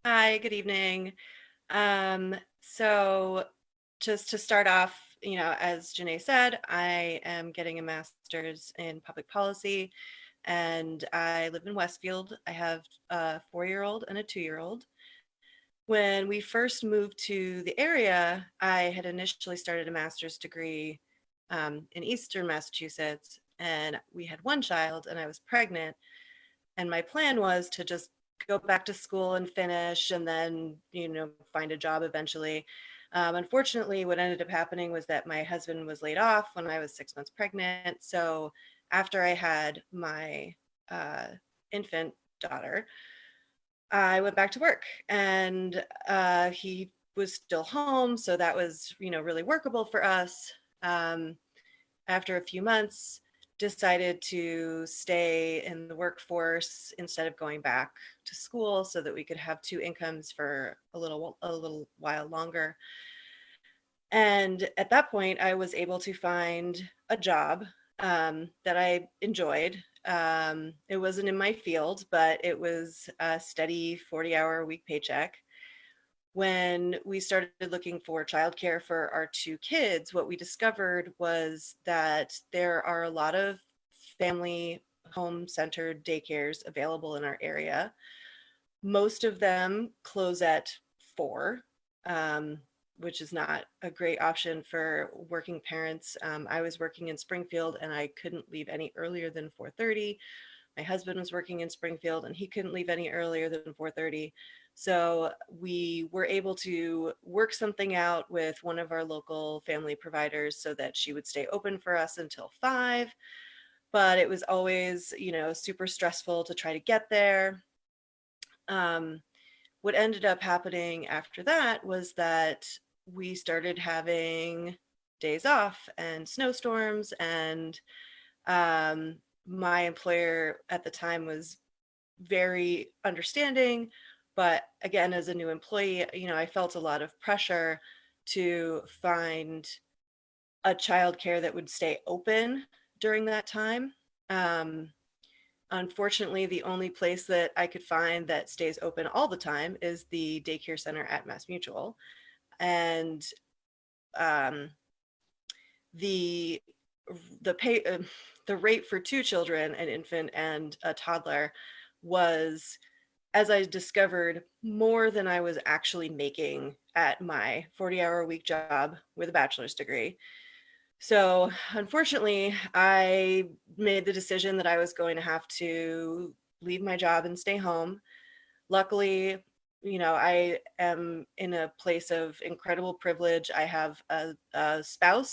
Hi, good evening. So just to start off, as Janae said, I am getting a master's in public policy and I live in Westfield. I have a 4-year-old and a 2-year-old. When we first moved to the area, I had initially started a master's degree in Eastern Massachusetts, and we had one child, and I was pregnant. And my plan was to just go back to school and finish and then, find a job eventually. Unfortunately, what ended up happening was that my husband was laid off when I was 6 months pregnant. So after I had my uh, infant daughter, I went back to work and he was still home. So that was, really workable for us. Um, After a few months, decided to stay in the workforce instead of going back to school so that we could have two incomes for a little while longer. And at that point, I was able to find a job that I enjoyed. It wasn't in my field, but it was a steady 40-hour-a-week paycheck. When we started looking for childcare for our two kids, what we discovered was that there are a lot of family home centered daycares available in our area. Most of them close at 4, um, which is not a great option for working parents. I was working in Springfield and I couldn't leave any earlier than 4:30. My husband was working in Springfield and he couldn't leave any earlier than 4:30. So we were able to work something out with one of our local family providers so that she would stay open for us until 5. But it was always, super stressful to try to get there. Um, what ended up happening after that was that we started having days off and snowstorms, and my employer at the time was very understanding. But again, as a new employee, I felt a lot of pressure to find a childcare that would stay open during that time. Um, Unfortunately, the only place that I could find that stays open all the time is the daycare center at Mass Mutual. And um, the the pay the rate for two children, an infant and a toddler, was, as I discovered, more than I was actually making at my 40-hour-a-week job with a bachelor's degree. So, unfortunately, I made the decision that I was going to have to leave my job and stay home. Luckily, I am in a place of incredible privilege. I have a spouse